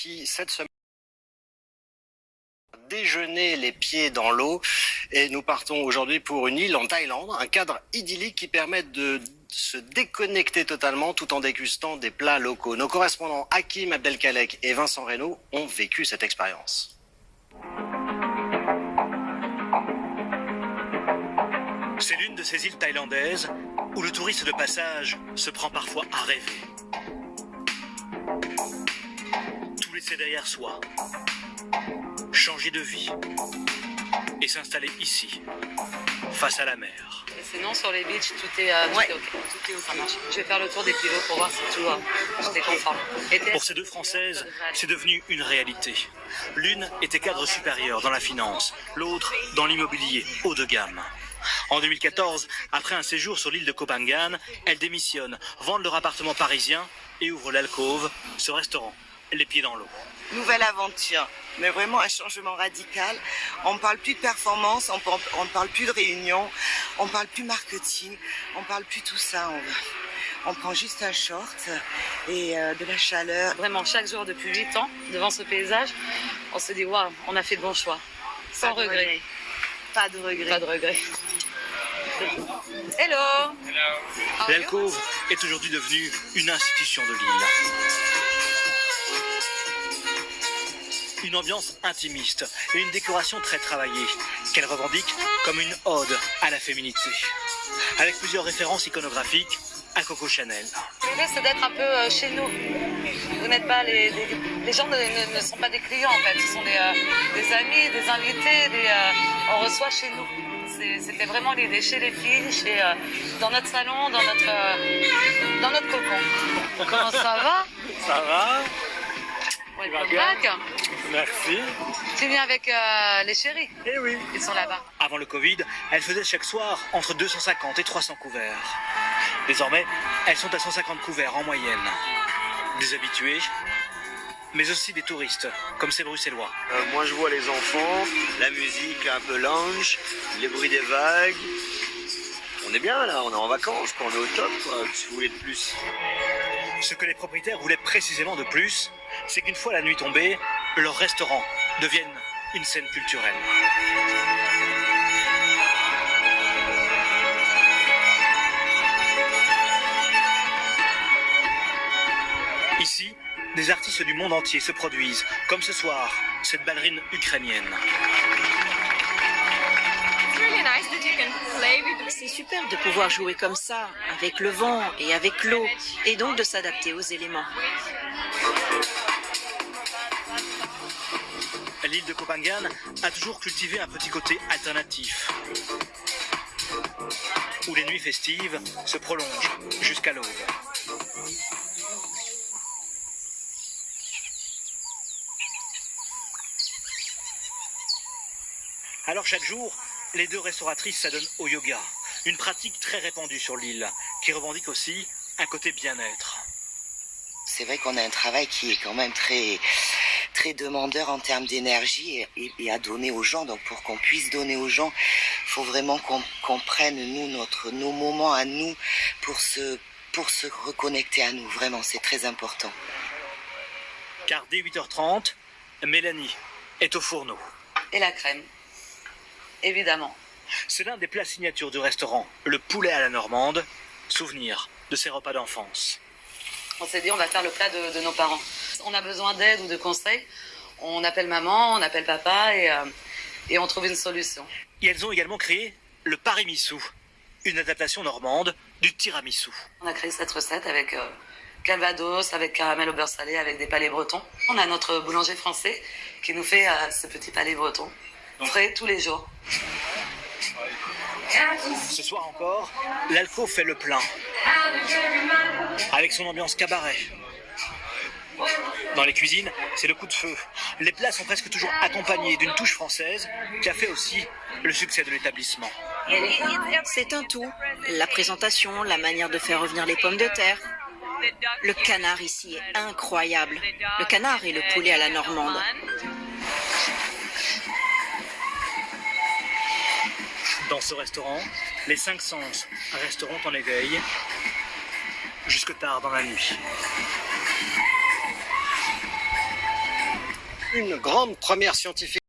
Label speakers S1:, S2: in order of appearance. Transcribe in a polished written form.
S1: qui, cette semaine, déjeuner les pieds dans l'eau et nous partons aujourd'hui pour une île en Thaïlande, un cadre idyllique qui permet de se déconnecter totalement tout en dégustant des plats locaux. Nos correspondants Hakim Abdelkalek et Vincent Reynaud ont vécu cette expérience.
S2: C'est l'une de ces îles thaïlandaises où le touriste de passage se prend parfois à rêver. Tout laisser derrière soi, changer de vie et s'installer ici, face à la mer.
S3: Et sinon, sur les beaches, tout est OK. Tout est OK. Ça marche. Je vais faire le tour des pilotes pour voir si tout est conforme.
S2: Pour ces deux Françaises, c'est devenu une réalité. L'une était cadre supérieur dans la finance, l'autre dans l'immobilier haut de gamme. En 2014, après un séjour sur l'île de Koh Phangan, elles démissionnent, vendent leur appartement parisien et ouvrent l'Alcôve, ce restaurant, les pieds dans l'eau.
S4: Nouvelle aventure, mais vraiment un changement radical. On ne parle plus de performance, on ne parle plus de réunion, on ne parle plus marketing, on ne parle plus tout ça. On prend juste un short et de la chaleur.
S3: Vraiment, chaque jour depuis 8 ans, devant ce paysage, on se dit waouh, on a fait de bons choix. Sans regret.
S4: Pas de regret.
S3: Pas de regret. Hello.
S2: L'Alcôve est aujourd'hui devenue une institution de l'île. Une ambiance intimiste et une décoration très travaillée, qu'elle revendique comme une ode à la féminité. Avec plusieurs références iconographiques à Coco Chanel.
S3: L'idée, c'est d'être un peu chez nous. Vous n'êtes pas les gens ne sont pas des clients en fait, ce sont des amis, des invités, on reçoit chez nous. C'était vraiment l'idée, chez les filles, dans notre salon, dans notre cocon. Comment ça va?
S2: Ça va?
S3: Welcome back.
S2: Merci.
S3: Tu viens avec les chéris?
S2: Eh oui.
S3: Ils sont là-bas.
S2: Avant le Covid, elles faisaient chaque soir entre 250 et 300 couverts. Désormais, elles sont à 150 couverts en moyenne. Des habitués, mais aussi des touristes, comme ces Bruxellois.
S5: Moi, je vois les enfants, la musique un peu lounge, les bruits des vagues. On est bien là, on est en vacances, quoi, on est au top, quoi. Si vous voulez de plus.
S2: Ce que les propriétaires voulaient précisément de plus, c'est qu'une fois la nuit tombée, leur restaurant devienne une scène culturelle. Ici, des artistes du monde entier se produisent, comme ce soir, cette ballerine ukrainienne.
S6: C'est super de pouvoir jouer comme ça, avec le vent et avec l'eau, et donc de s'adapter aux éléments.
S2: L'île de Koh Phangan a toujours cultivé un petit côté alternatif, où les nuits festives se prolongent jusqu'à l'aube. Alors chaque jour, les deux restauratrices s'adonnent au yoga, une pratique très répandue sur l'île, qui revendique aussi un côté bien-être.
S4: C'est vrai qu'on a un travail qui est quand même très, très demandeur en termes d'énergie et à donner aux gens. Donc pour qu'on puisse donner aux gens, il faut vraiment qu'on prenne nos moments à nous pour se reconnecter à nous. Vraiment, c'est très important.
S2: Car dès 8h30, Mélanie est au fourneau.
S3: Et la crème, évidemment.
S2: C'est l'un des plats signatures du restaurant, le poulet à la normande, souvenir de ses repas d'enfance.
S3: On s'est dit, on va faire le plat de nos parents. On a besoin d'aide ou de conseils. On appelle maman, on appelle papa et on trouve une solution.
S2: Et elles ont également créé le parimisu, une adaptation normande du tiramisu.
S3: On a créé cette recette avec calvados, avec caramel au beurre salé, avec des palais bretons. On a notre boulanger français qui nous fait ce petit palais breton, frais tous les jours.
S2: Ce soir encore, l'Alcôve fait le plein, avec son ambiance cabaret. Dans les cuisines, c'est le coup de feu. Les plats sont presque toujours accompagnés d'une touche française qui a fait aussi le succès de l'établissement.
S6: C'est un tout. La présentation, la manière de faire revenir les pommes de terre. Le canard ici est incroyable. Le canard et le poulet à la normande.
S2: Dans ce restaurant, les 5 sens resteront en éveil jusque tard dans la nuit.
S1: une grande première scientifique.